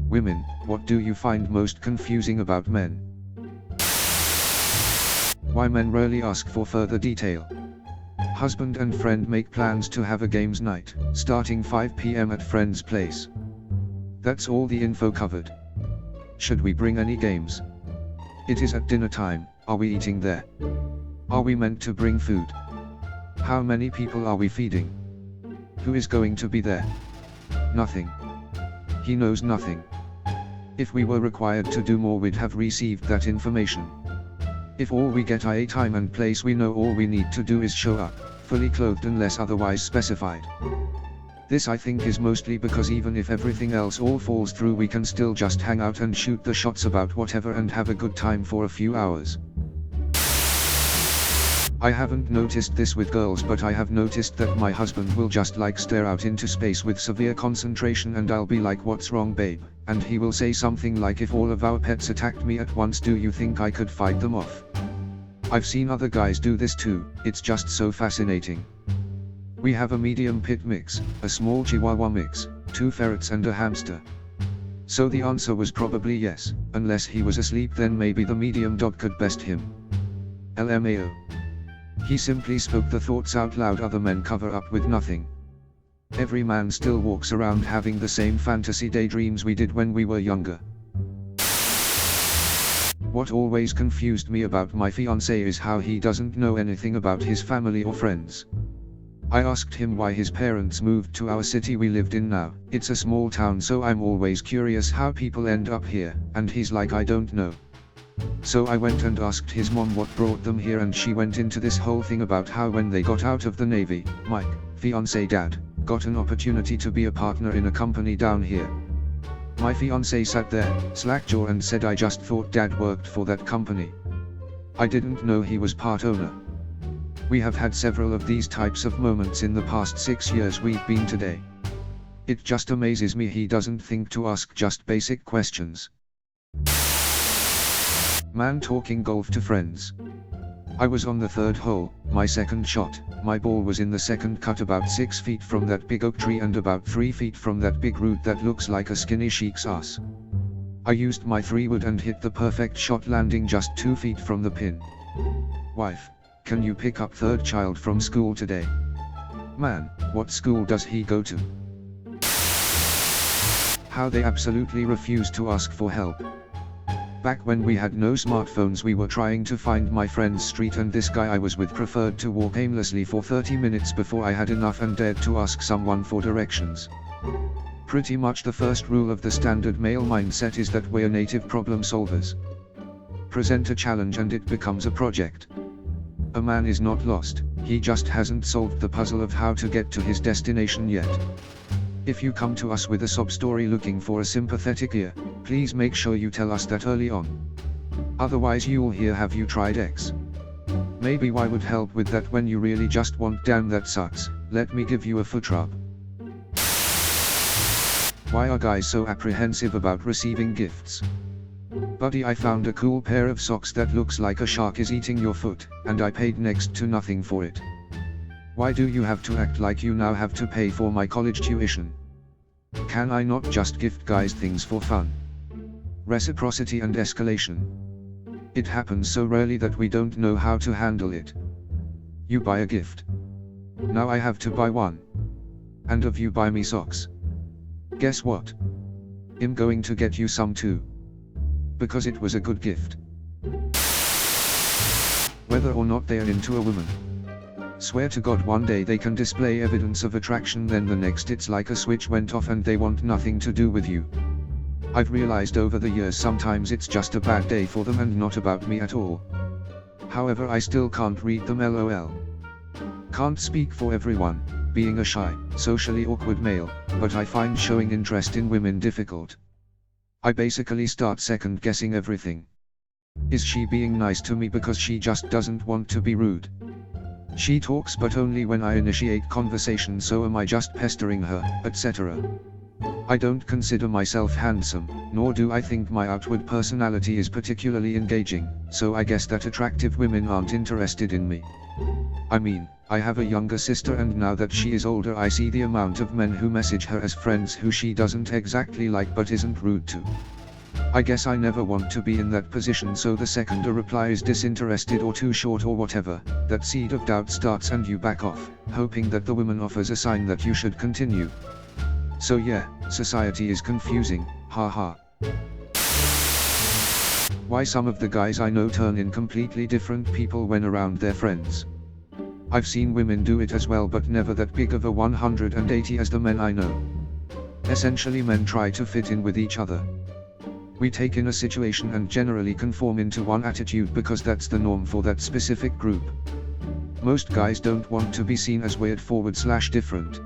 Women, what do you find most confusing about men? Why men rarely ask for further detail. Husband and friend make plans to have a games night, starting 5 p.m. at friend's place. That's all the info covered. Should we bring any games? It is at dinner time, are we eating there? Are we meant to bring food? How many people are we feeding? Who is going to be there? Nothing. He knows nothing. If we were required to do more, we'd have received that information. If all we get is a time and place, we know all we need to do is show up, fully clothed unless otherwise specified. This I think is mostly because even if everything else all falls through, we can still just hang out and shoot the shots about whatever and have a good time for a few hours. I haven't noticed this with girls, but I have noticed that my husband will just like stare out into space with severe concentration, and I'll be like, "What's wrong, babe?" And he will say something like, "If all of our pets attacked me at once, do you think I could fight them off?" I've seen other guys do this too, it's just so fascinating. We have a medium pit mix, a small chihuahua mix, 2 ferrets and a hamster. So the answer was probably yes, unless he was asleep, then maybe the medium dog could best him. LMAO. He simply spoke the thoughts out loud other men cover up with nothing. Every man still walks around having the same fantasy daydreams we did when we were younger. What always confused me about my fiancé is how he doesn't know anything about his family or friends. I asked him why his parents moved to our city we lived in now. It's a small town, so I'm always curious how people end up here, and he's like, "I don't know." So I went and asked his mom what brought them here, and she went into this whole thing about how when they got out of the Navy, Mike, fiancé dad, got an opportunity to be a partner in a company down here. My fiancé sat there, slack-jawed, and said, "I just thought dad worked for that company. I didn't know he was part owner." We have had several of these types of moments in the past 6 years we've been today. It just amazes me he doesn't think to ask just basic questions. Man talking golf to friends. I was on the 3rd hole, my second shot. My ball was in the second cut, about 6 feet from that big oak tree and about 3 feet from that big root that looks like a skinny sheik's ass. I used my 3-wood and hit the perfect shot, landing just 2 feet from the pin. Wife, can you pick up 3rd child from school today? Man, what school does he go to? How they absolutely refuse to ask for help. Back when we had no smartphones, we were trying to find my friend's street, and this guy I was with preferred to walk aimlessly for 30 minutes before I had enough and dared to ask someone for directions. Pretty much the first rule of the standard male mindset is that we're native problem solvers. Present a challenge and it becomes a project. A man is not lost, he just hasn't solved the puzzle of how to get to his destination yet. If you come to us with a sob story looking for a sympathetic ear, please make sure you tell us that early on. Otherwise you'll hear, "Have you tried X?" Maybe Y would help with that when you really just want, "Damn, that sucks, let me give you a foot rub." Why are guys so apprehensive about receiving gifts? Buddy, I found a cool pair of socks that looks like a shark is eating your foot, and I paid next to nothing for it. Why do you have to act like you now have to pay for my college tuition? Can I not just gift guys things for fun? Reciprocity and escalation. It happens so rarely that we don't know how to handle it. You buy a gift. Now I have to buy one. And if you buy me socks, guess what? I'm going to get you some too. Because it was a good gift. Whether or not they are into a woman. Swear to God, one day they can display evidence of attraction, then the next it's like a switch went off and they want nothing to do with you. I've realized over the years sometimes it's just a bad day for them and not about me at all. However, I still can't read them, lol. Can't speak for everyone, being a shy, socially awkward male, but I find showing interest in women difficult. I basically start second guessing everything. Is she being nice to me because she just doesn't want to be rude? She talks but only when I initiate conversation, so am I just pestering her, etc. I don't consider myself handsome, nor do I think my outward personality is particularly engaging, so I guess that attractive women aren't interested in me. I mean, I have a younger sister, and now that she is older I see the amount of men who message her as friends who she doesn't exactly like but isn't rude to. I guess I never want to be in that position, so the second a reply is disinterested or too short or whatever, that seed of doubt starts and you back off, hoping that the woman offers a sign that you should continue. So yeah, society is confusing, haha. Why some of the guys I know turn in completely different people when around their friends. I've seen women do it as well, but never that big of a 180 as the men I know. Essentially, men try to fit in with each other. We take in a situation and generally conform into one attitude because that's the norm for that specific group. Most guys don't want to be seen as weird/different.